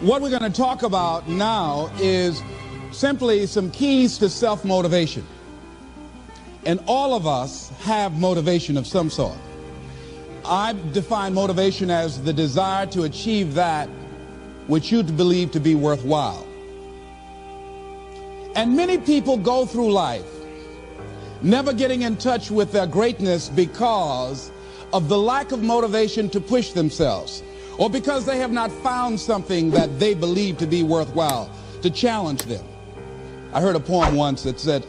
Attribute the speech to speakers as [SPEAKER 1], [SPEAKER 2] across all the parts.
[SPEAKER 1] What we're going to talk about now is simply some keys to self-motivation. And all of us have motivation of some sort. I define motivation as the desire to achieve that which you believe to be worthwhile. And many people go through life never getting in touch with their greatness because of the lack of motivation to push themselves, or because they have not found something that they believe to be worthwhile to challenge them. I heard a poem once that said,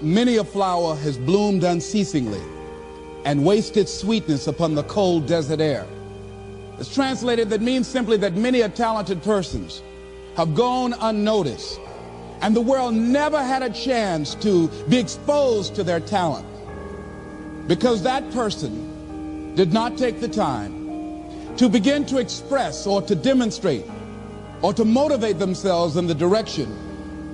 [SPEAKER 1] many a flower has bloomed unceasingly and wasted sweetness upon the cold desert air. It's translated, that means simply that many a talented persons have gone unnoticed, and the world never had a chance to be exposed to their talent because that person did not take the time to begin to express or to demonstrate or to motivate themselves in the direction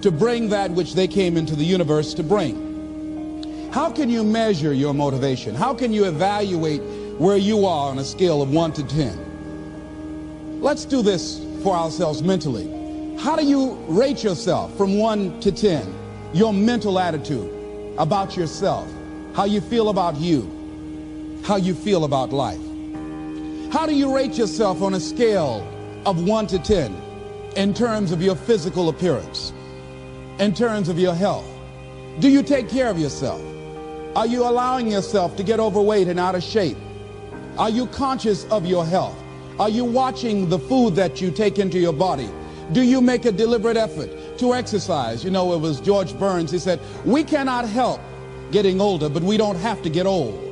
[SPEAKER 1] to bring that which they came into the universe to bring. How can you measure your motivation? How can you evaluate where you are on a scale of 1 to 10? Let's do this for ourselves mentally. How do you rate yourself from 1 to 10? Your mental attitude about yourself, how you feel about you, how you feel about life. How do you rate yourself on a scale of 1 to 10 in terms of your physical appearance, in terms of your health? Do you take care of yourself? Are you allowing yourself to get overweight and out of shape? Are you conscious of your health? Are you watching the food that you take into your body? Do you make a deliberate effort to exercise? You know, it was George Burns, he said, we cannot help getting older, but we don't have to get old.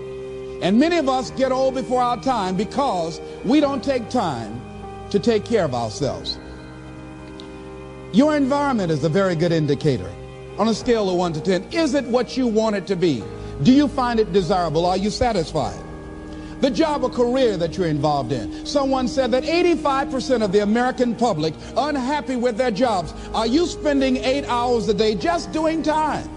[SPEAKER 1] And many of us get old before our time because we don't take time to take care of ourselves. Your environment is a very good indicator. On a scale of 1 to 10, is it what you want it to be? Do you find it desirable? Are you satisfied? The job or career that you're involved in. Someone said that 85% of the American public are unhappy with their jobs. Are you spending 8 hours a day just doing time?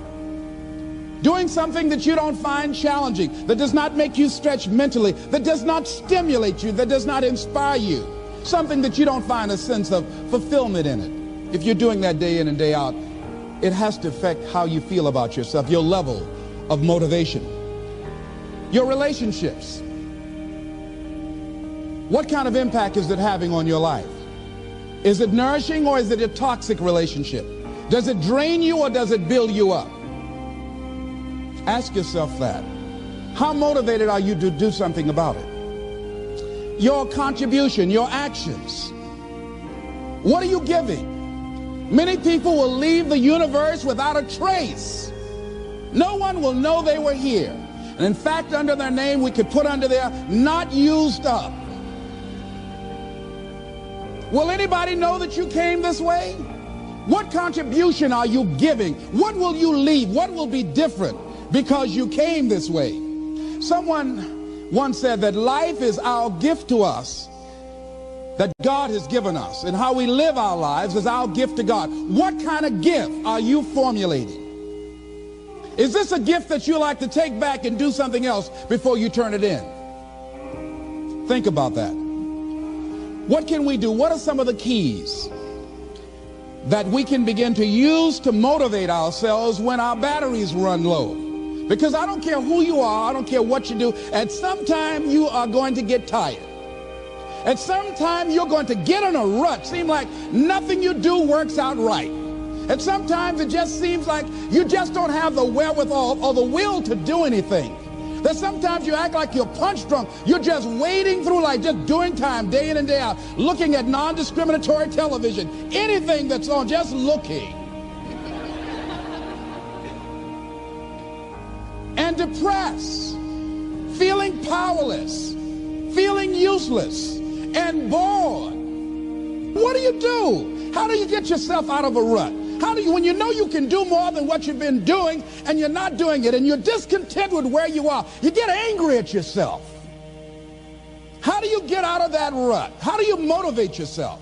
[SPEAKER 1] Doing something that you don't find challenging, that does not make you stretch mentally, that does not stimulate you, that does not inspire you. Something that you don't find a sense of fulfillment in it. If you're doing that day in and day out, it has to affect how you feel about yourself, your level of motivation. Your relationships. What kind of impact is it having on your life? Is it nourishing or is it a toxic relationship? Does it drain you or does it build you up? Ask yourself that. How motivated are you to do something about it? Your contribution, your actions. What are you giving? Many people will leave the universe without a trace. No one will know they were here. And in fact, under their name, we could put under there, not used up. Will anybody know that you came this way? What contribution are you giving? What will you leave? What will be different because you came this way? Someone once said that life is our gift to us that God has given us, and how we live our lives is our gift to God. What kind of gift are you formulating? Is this a gift that you like to take back and do something else before you turn it in? Think about that. What can we do? What are some of the keys that we can begin to use to motivate ourselves when our batteries run low? Because I don't care who you are, I don't care what you do, at some time you are going to get tired. At some time you're going to get in a rut, seem like nothing you do works out right. And sometimes it just seems like you just don't have the wherewithal or the will to do anything. That sometimes you act like you're punch drunk. You're just wading through life, just doing time day in and day out, looking at non-discriminatory television, anything that's on, just looking. And depressed, feeling powerless, feeling useless, and bored. What do? How do you get yourself out of a rut? How do you, when you know you can do more than what you've been doing and you're not doing it and you're discontent with where you are, you get angry at yourself. How do you get out of that rut? How do you motivate yourself?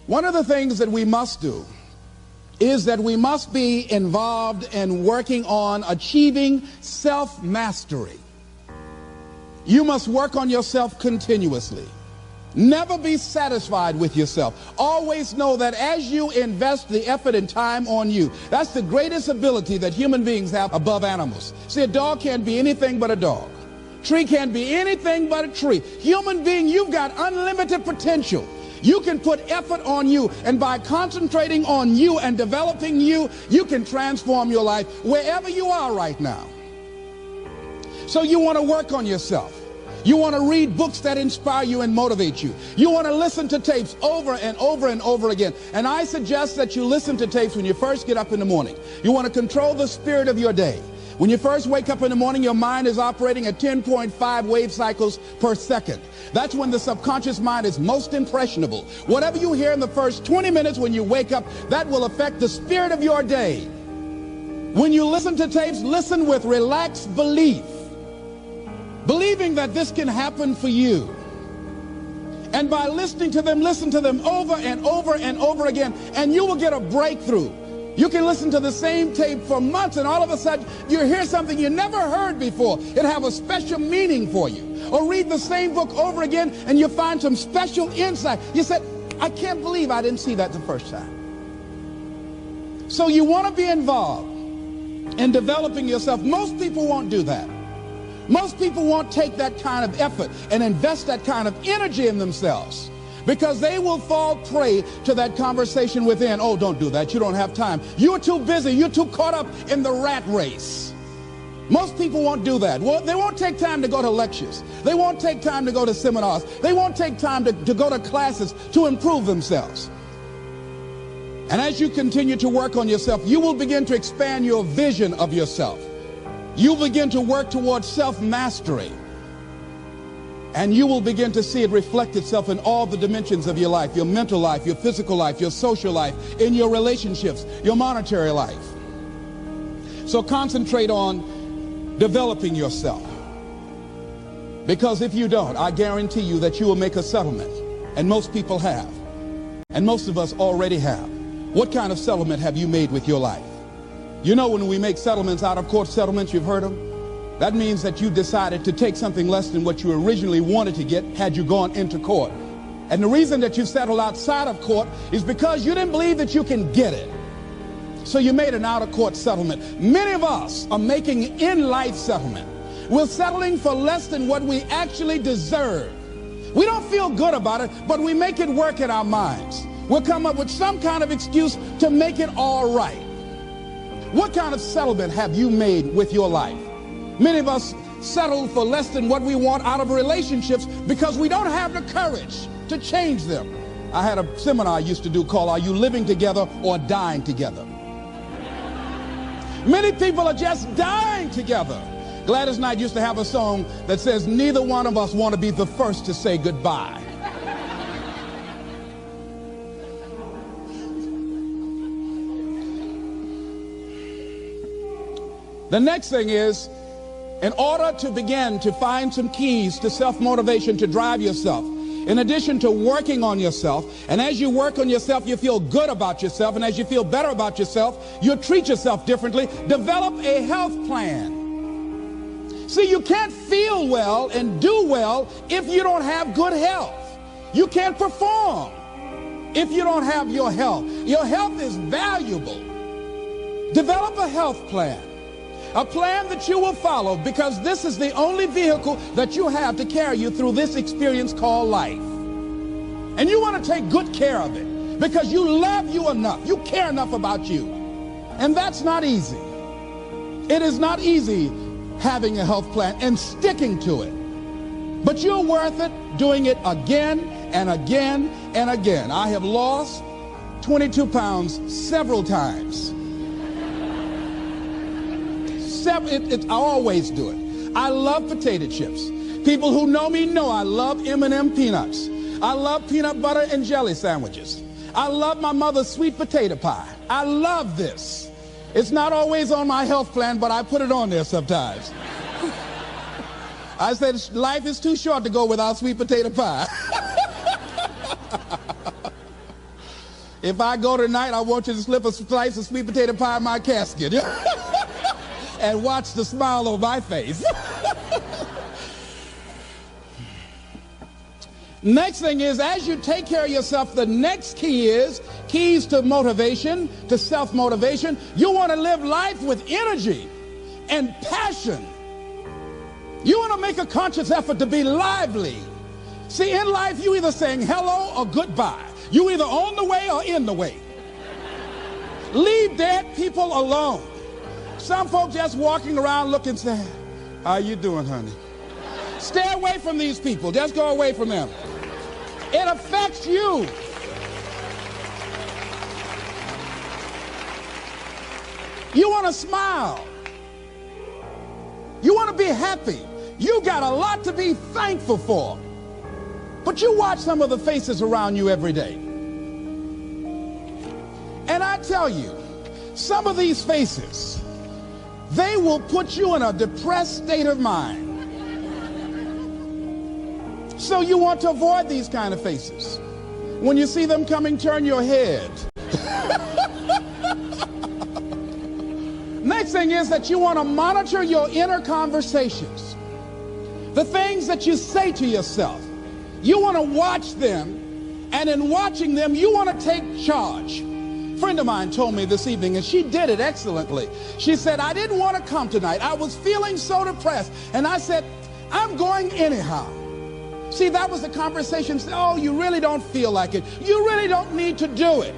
[SPEAKER 1] One of the things that we must do is that we must be involved in working on achieving self-mastery. You must work on yourself continuously. Never be satisfied with yourself. Always know that as you invest the effort and time on you, that's the greatest ability that human beings have above animals. See, a dog can't be anything but a dog. Tree can't be anything but a tree. Human being, you've got unlimited potential. You can put effort on you, and by concentrating on you and developing you, you can transform your life wherever you are right now. So you want to work on yourself. You want to read books that inspire you and motivate you. You want to listen to tapes over and over and over again. And I suggest that you listen to tapes when you first get up in the morning. You want to control the spirit of your day. When you first wake up in the morning, your mind is operating at 10.5 wave cycles per second. That's when the subconscious mind is most impressionable. Whatever you hear in the first 20 minutes when you wake up, that will affect the spirit of your day. When you listen to tapes, listen with relaxed belief. Believing that this can happen for you. And by listening to them, listen to them over and over and over again, and you will get a breakthrough. You can listen to the same tape for months, and all of a sudden you hear something you never heard before. It have a special meaning for you. Or read the same book over again, and you find some special insight. You said, I can't believe I didn't see that the first time. So you want to be involved in developing yourself. Most people won't do that. Most people won't take that kind of effort and invest that kind of energy in themselves, because they will fall prey to that conversation within. Oh, don't do that. You don't have time. You're too busy. You're too caught up in the rat race. Most people won't do that. Well, they won't take time to go to lectures. They won't take time to go to seminars. They won't take time to go to classes to improve themselves. And as you continue to work on yourself, you will begin to expand your vision of yourself. You begin to work towards self-mastery, and you will begin to see it reflect itself in all the dimensions of your life, your mental life, your physical life, your social life, in your relationships, your monetary life. So concentrate on developing yourself, because if you don't, I guarantee you that you will make a settlement, and most people have, and most of us already have. What kind of settlement have you made with your life? You know, when we make settlements, out of court settlements, you've heard them. That means that you decided to take something less than what you originally wanted to get had you gone into court. And the reason that you settled outside of court is because you didn't believe that you can get it. So you made an out-of-court settlement. Many of us are making in-life settlement. We're settling for less than what we actually deserve. We don't feel good about it, but we make it work in our minds. We'll come up with some kind of excuse to make it all right. What kind of settlement have you made with your life? Many of us settle for less than what we want out of relationships because we don't have the courage to change them. I had a seminar I used to do called, Are You Living Together or Dying Together? Many people are just dying together. Gladys Knight used to have a song that says, neither one of us want to be the first to say goodbye. The next thing is, in order to begin to find some keys to self-motivation to drive yourself, in addition to working on yourself, and as you work on yourself, you feel good about yourself, and as you feel better about yourself, you treat yourself differently. Develop a health plan. See, you can't feel well and do well if you don't have good health. You can't perform if you don't have your health. Your health is valuable. Develop a health plan. A plan that you will follow, because this is the only vehicle that you have to carry you through this experience called life. And you want to take good care of it because you love you enough. You care enough about you. And that's not easy. It is not easy having a health plan and sticking to it. But you're worth it doing it again and again and again. I have lost 22 pounds several times. I always do it. I love potato chips. People who know me know I love M&M peanuts. I love peanut butter and jelly sandwiches. I love my mother's sweet potato pie. I love this. It's not always on my health plan, but I put it on there sometimes. I said life is too short to go without sweet potato pie. If I go tonight, I want you to slip a slice of sweet potato pie in my casket. And watch the smile on my face. Next thing is, as you take care of yourself, the next key is keys to motivation, to self-motivation. You want to live life with energy and passion. You want to make a conscious effort to be lively. See, in life, you either saying hello or goodbye. You either on the way or in the way. Leave dead people alone. Some folks just walking around looking sad. How you doing, honey? Stay away from these people. Just go away from them. It affects you. You want to smile. You want to be happy. You got a lot to be thankful for. But you watch some of the faces around you every day. And I tell you, some of these faces, they will put you in a depressed state of mind. So you want to avoid these kind of faces. When you see them coming, turn your head. Next thing is that you want to monitor your inner conversations. The things that you say to yourself. You want to watch them, and in watching them, you want to take charge. A friend of mine told me this evening, and she did it excellently. She said, I didn't want to come tonight. I was feeling so depressed. And I said, I'm going anyhow. See, that was the conversation. Oh, you really don't feel like it. You really don't need to do it.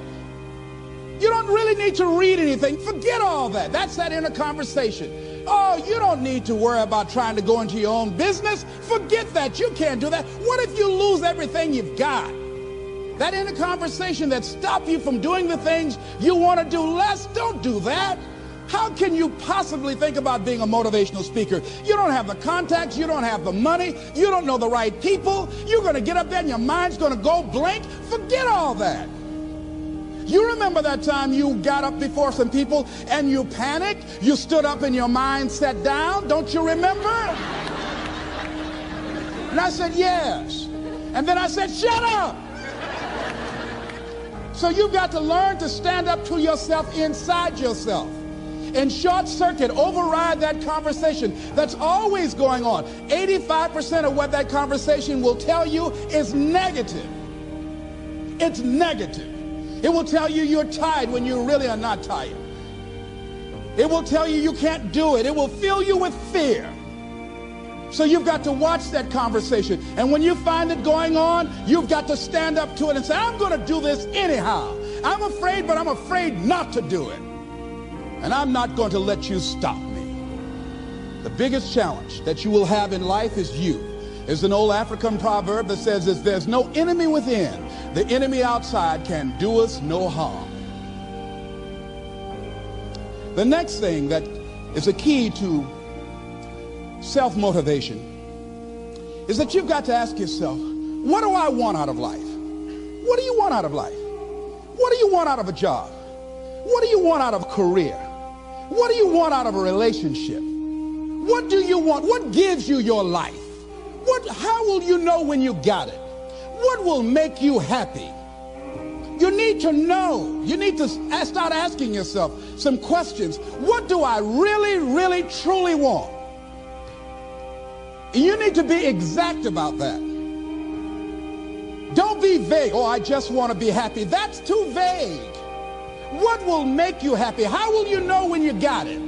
[SPEAKER 1] You don't really need to read anything. Forget all that. That's that inner conversation. Oh, you don't need to worry about trying to go into your own business. Forget that. You can't do that. What if you lose everything you've got? That inner conversation that stops you from doing the things you want to do less, don't do that. How can you possibly think about being a motivational speaker? You don't have the contacts, you don't have the money, you don't know the right people. You're going to get up there and your mind's going to go blank. Forget all that. You remember that time you got up before some people and you panicked? You stood up and your mind sat down? Don't you remember? And I said, yes. And then I said, shut up. So you've got to learn to stand up to yourself inside yourself and short circuit, override that conversation that's always going on. 85% of what that conversation will tell you is negative. It's negative. It will tell you you're tired when you really are not tired. It will tell you you can't do it. It will fill you with fear. So you've got to watch that conversation. And when you find it going on, you've got to stand up to it and say, I'm going to do this anyhow. I'm afraid, but I'm afraid not to do it. And I'm not going to let you stop me. The biggest challenge that you will have in life is you. There's an old African proverb that says, if there's no enemy within, the enemy outside can do us no harm. The next thing that is a key to self-motivation is that you've got to ask yourself, what do I want out of life? What do you want out of life? What do you want out of a job? What do you want out of a career? What do you want out of a relationship? What do you want? What gives you your life? How will you know when you got it? What will make you happy? You need to know. You need to start asking yourself some questions. What do I really, really, truly want? You need to be exact about that. Don't be vague. Oh, I just want to be happy. That's too vague. What will make you happy? How will you know when you got it?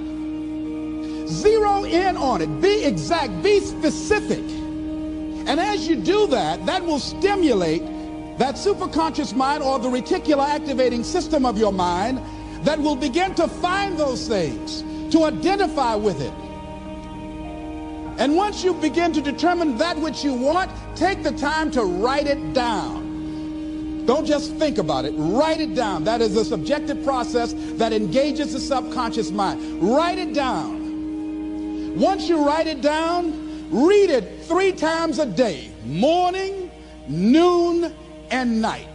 [SPEAKER 1] Zero in on it. Be exact. Be specific. And as you do that, that will stimulate that superconscious mind or the reticular activating system of your mind that will begin to find those things, to identify with it. And once you begin to determine that which you want, take the time to write it down. Don't just think about it. Write it down. That is a subjective process that engages the subconscious mind. Write it down. Once you write it down, read it 3 times a day, morning, noon, and night.